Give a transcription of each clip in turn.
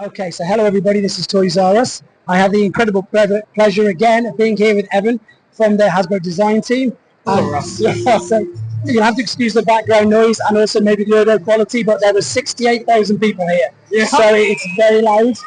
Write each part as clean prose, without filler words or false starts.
Okay, so hello everybody, this is Toys R Us. I have the incredible pleasure again of being here with Evan from the Hasbro design team. Hello, Ross. Yeah, so you'll have to excuse the background noise and also maybe the audio quality, but there were 68,000 people here. Yeah. So it's very loud.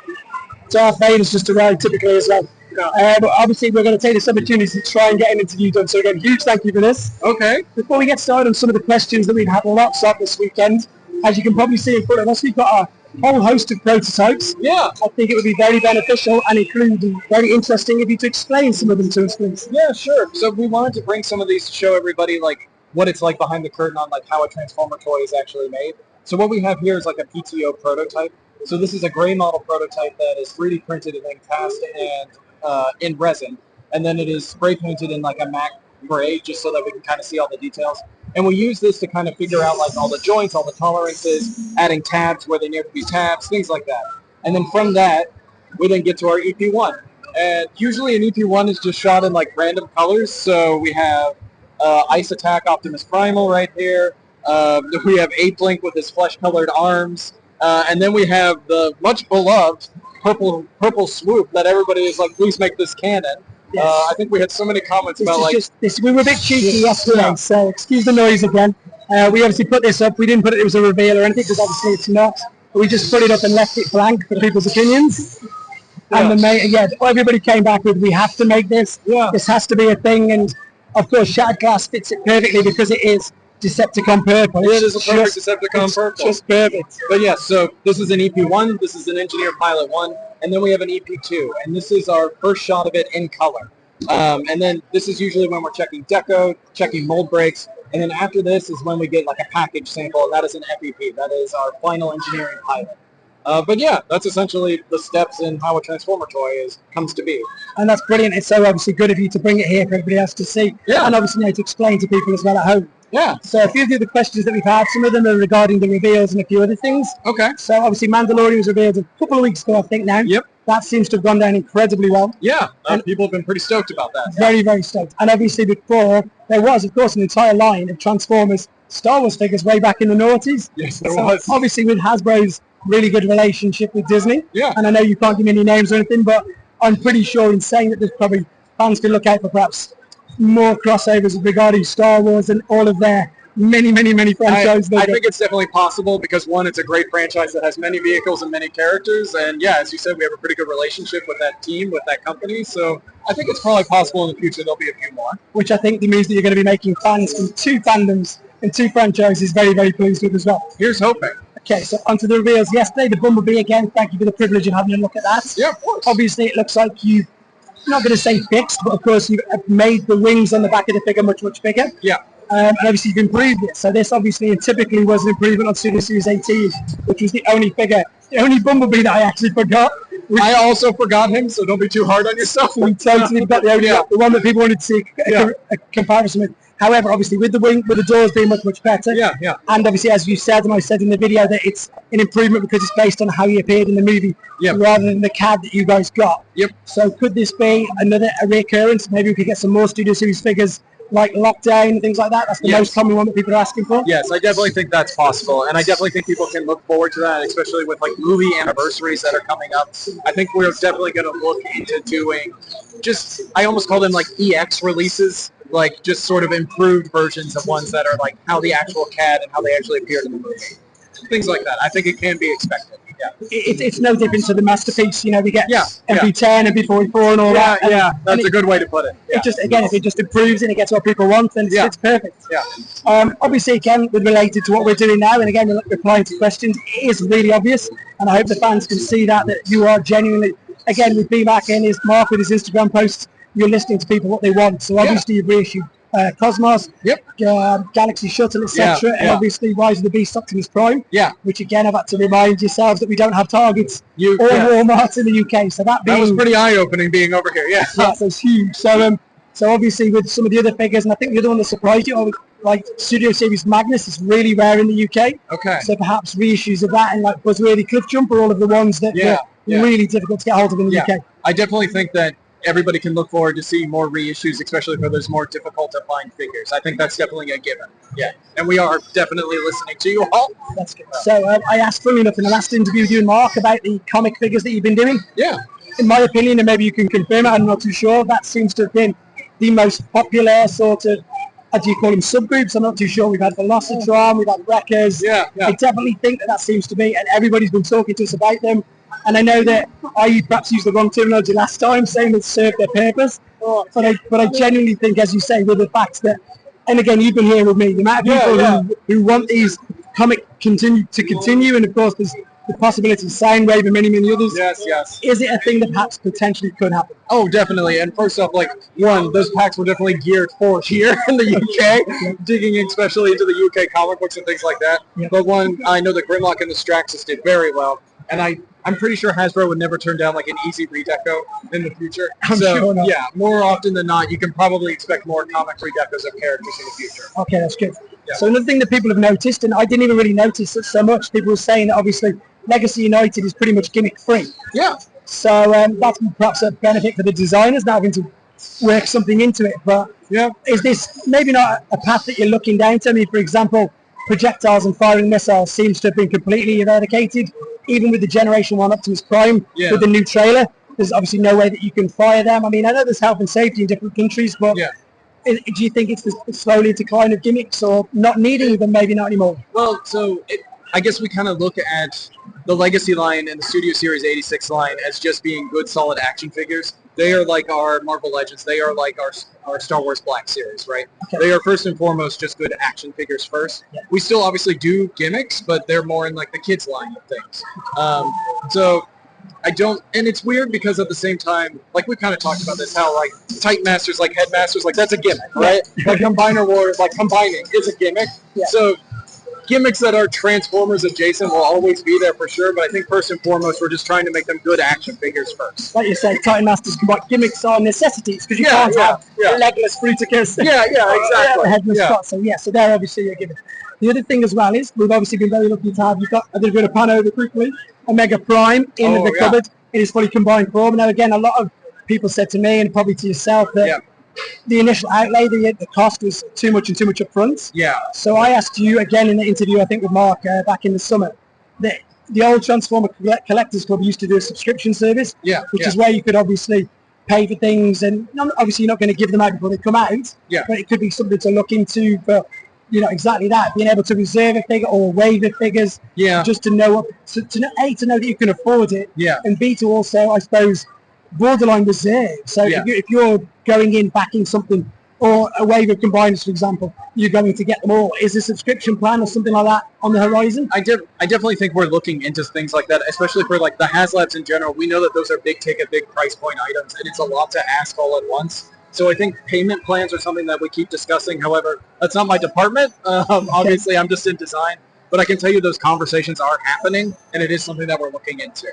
Darth Vader's just arrived typically as well. Yeah. But obviously we're going to take this opportunity to try and get an interview done. So again, huge thank you for this. Okay. Before we get started on some of the questions that we've had lots of this weekend, as you can probably see in front of us, we've got a whole host of prototypes. Yeah. I think it would be very beneficial and including very interesting if you to explain some of them to us, please. Yeah, sure. So we wanted to bring some of these to show everybody like what it's like behind the curtain on like how a Transformer toy is actually made. So what we have here is like a PTO prototype. So this is a gray model prototype that is 3D printed and then cast and in resin, and then it is spray painted in like a matte gray just so that we can kind of see all the details. And we use this to kind of figure out like all the joints, all the tolerances, adding tabs where they need to be tabs, things like that. And then from that, we then get to our EP1. And usually an EP1 is just shot in like random colors. So we have Ice Attack Optimus Primal right here. We have Ape Link with his flesh-colored arms. And then we have the much beloved purple swoop that everybody is like, please make this canon. Yes. I think we had so many comments about like we were a bit cheeky yesterday, so excuse the noise again. We obviously put this up. We didn't put it as a reveal or anything because obviously it's not. We just put it up and left it blank for people's opinions. And everybody came back with, we have to make this. Yeah. This has to be a thing, and of course, Shattered Glass fits it perfectly because it is Decepticon purple. It is a perfect Decepticon purple. Just perfect. But yes, so this is an EP1, this is an Engineer Pilot 1, and then we have an EP2, and this is our first shot of it in color. And then this is usually when we're checking deco, checking mold breaks, and then after this is when we get like a package sample, and that is an FEP. That is our final engineering pilot. But yeah, that's essentially the steps in how a Transformer toy comes to be. And that's brilliant. It's so obviously good of you to bring it here for everybody else to see. Yeah. And obviously to explain to people as well at home. Yeah. So a few of the other questions that we've had, some of them are regarding the reveals and a few other things. Okay. So obviously Mandalorian was revealed a couple of weeks ago, I think now. Yep. That seems to have gone down incredibly well. Yeah, and people have been pretty stoked about that. Very, very stoked. And obviously before, there was, of course, an entire line of Transformers Star Wars figures way back in the noughties. Yes, there was. Obviously with Hasbro's really good relationship with Disney. Yeah. And I know you can't give me any names or anything, but I'm pretty sure in saying that there's probably fans can look out for perhaps more crossovers regarding Star Wars and all of their many franchises. I think it's definitely possible because one, it's a great franchise that has many vehicles and many characters, and yeah, as you said, we have a pretty good relationship with that team, with that company, so I think it's probably possible in the future there'll be a few more. Which I think means that you're going to be making fans from two fandoms and two franchises very pleased with as well. Here's hoping. Okay, so onto the reveals yesterday. The Bumblebee again, thank you for the privilege of having a look at that. Yeah, of course. Obviously, it looks like you've, I'm not going to say fixed, but of course you've made the wings on the back of the figure much bigger. Yeah. And obviously you've improved it. So this obviously and typically was an improvement on Studio Series 18, which was the only figure, the only Bumblebee that I actually forgot. I also forgot him, so don't be too hard on yourself. We totally got the one that people wanted to see a comparison with. However, obviously with the wing, with the doors being much better. Yeah. And obviously, as you said, and I said in the video, that it's an improvement because it's based on how he appeared in the movie, rather than the CAD that you guys got. Yep. So could this be a reoccurrence? Maybe we could get some more Studio Series figures like Lockdown and things like that. That's the most common one that people are asking for. Yes, I definitely think that's possible, and I definitely think people can look forward to that, especially with like movie anniversaries that are coming up. I think we're definitely going to look into doing I almost call them like EX releases, like just sort of improved versions of ones that are like how the actual CAD and how they actually appeared in the movie. Things like that. I think it can be expected. Yeah. It's no different to the Masterpiece. You know, we get MP10 and MP44 and all that. Yeah, that's a good way to put it. It just, again, if it just improves and it gets what people want, then it's perfect. Yeah. Obviously, again, related to what we're doing now, and again, replying to questions, it is really obvious, and I hope the fans can see that you are genuinely, again, with BMAC and his Mark with his Instagram posts, you're listening to people what they want. So obviously you've reissued Cosmos, Galaxy Shuttle, etc., and obviously Rise of the Beast Optimus Prime. Yeah. Which again, I've had to remind yourselves that we don't have Targets or Walmart in the UK. So that was pretty eye-opening being over here. Yeah. Yeah, so it's huge. So obviously with some of the other figures, and I think the other one that surprised you, like Studio Series Magnus, is really rare in the UK. Okay. So perhaps reissues of that and like Buzzworthy Cliff Jumper, all of the ones that were really difficult to get hold of in the UK. I definitely think that everybody can look forward to seeing more reissues, especially for those more difficult to find figures. I think that's definitely a given. Yeah, and we are definitely listening to you all. That's good. So I asked, funny enough, in the last interview with you and Mark about the comic figures that you've been doing. Yeah. In my opinion, and maybe you can confirm it, I'm not too sure, that seems to have been the most popular sort of, as you call them, subgroups. I'm not too sure. We've had Velocitron, we've had Wreckers. Yeah. I definitely think that seems to be, and everybody's been talking to us about them. And I know that I perhaps used the wrong terminology last time, saying it served their purpose. But I genuinely think, as you say, with the fact that, and again, you've been here with me, the amount of people who want these comic to continue, and of course there's the possibility of Soundwave and many, many others. Yes. Is it a thing that perhaps potentially could happen? Oh, definitely. And first off, those packs were definitely geared for here in the UK, digging especially into the UK comic books and things like that. Yep. But I know that Grimlock and the Straxus did very well, and I'm pretty sure Hasbro would never turn down an easy redeco in the future. I'm sure not. Yeah, more often than not, you can probably expect more comic redecos of characters in the future. Okay, that's good. Yeah. So another thing that people have noticed, and I didn't even really notice it so much, people were saying that obviously Legacy United is pretty much gimmick free. Yeah. So that's perhaps a benefit for the designers not having to work something into it. But is this maybe not a path that you're looking down to? I mean, for example, projectiles and firing missiles seems to have been completely eradicated, even with the Generation 1 Optimus Prime with the new trailer. There's obviously no way that you can fire them. I mean, I know there's health and safety in different countries, but do you think it's the slowly decline of gimmicks or not needing them, maybe not anymore? Well, I guess we kind of look at the Legacy line and the Studio Series 86 line as just being good, solid action figures. They are like our Marvel Legends. They are like our Star Wars Black Series, right? Okay. They are first and foremost just good action figures first. Yeah. We still obviously do gimmicks, but they're more in the kids line of things. So I don't, and it's weird because at the same time, we kind of talked about this, how Titan Masters, Headmasters, that's a gimmick, right? Combiner Wars, combining is a gimmick. Yeah. So gimmicks that are Transformers adjacent will always be there for sure, but I think first and foremost, we're just trying to make them good action figures first. Like you say, Titan Masters combine gimmicks are necessities, because you can't have legless Bruticus. Exactly. Headless Scott. So they're obviously a gimmick. The other thing as well is, we've obviously been very lucky to have, you've got, I did a bit of pan over quickly, Omega Prime in the cupboard in his fully combined form. Now again, a lot of people said to me, and probably to yourself, that the initial outlay, the cost was too much up front. Yeah. So I asked you again in the interview, I think with Mark back in the summer, that the old Transformer Collectors Club used to do a subscription service, which is where you could obviously pay for things, and obviously you're not going to give them out before they come out, but it could be something to look into for, exactly that, being able to reserve a figure or waive the figures, just to know, to know that you can afford it, and B, to also, I suppose, borderline reserve. So if you're going in backing something, or a wave of combiners, for example, you're going to get them all. Is a subscription plan or something like that on the horizon? I definitely think we're looking into things like that, especially for the HasLabs in general. We know that those are big ticket, big price point items, and it's a lot to ask all at once. So I think payment plans are something that we keep discussing. However, that's not my department. Obviously, I'm just in design. But I can tell you those conversations are happening, and it is something that we're looking into.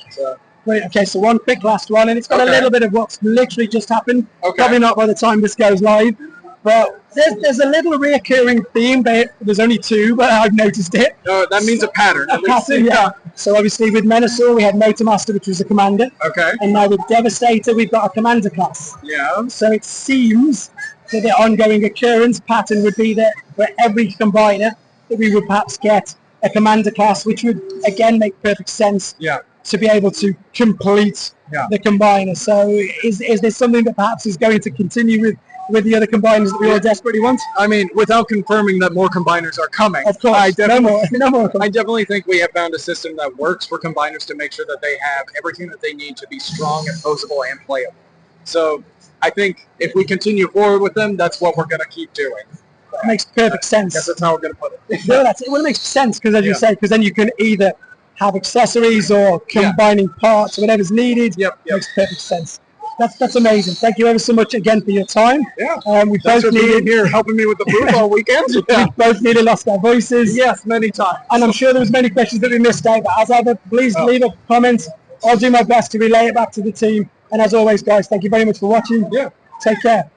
So. Great. Okay, so one quick last one, and it's got a little bit of what's literally just happened. Probably not by the time this goes live, but there's a little reoccurring theme. There's only two, but I've noticed it. That means a pattern. A pattern, yeah. So obviously with Menasor, we had Motormaster, which was a commander. Okay. And now with Devastator, we've got a commander class. Yeah. So it seems that the ongoing occurrence pattern would be that for every combiner, that we would perhaps get a commander class, which would again make perfect sense. Yeah. To be able to complete the combiner. So is this something that perhaps is going to continue with the other combiners that we all desperately want? I mean, without confirming that more combiners are coming. Of course, no more. I definitely think we have found a system that works for combiners to make sure that they have everything that they need to be strong and posable and playable. So I think if we continue forward with them, that's what we're going to keep doing. That makes perfect sense. I guess that's how we're going to put it. No, it makes sense, because as you say, because then you can either have accessories or combining parts or whatever's needed. Makes perfect sense. That's amazing. Thank you ever so much again for your time. We both needed here helping me with the booth all weekend. We both nearly lost our voices. Yes, many times. And I'm sure there was many questions that we missed out, but as ever, please leave a comment. I'll do my best to relay it back to the team. And as always, guys, thank you very much for watching. Yeah. Take care.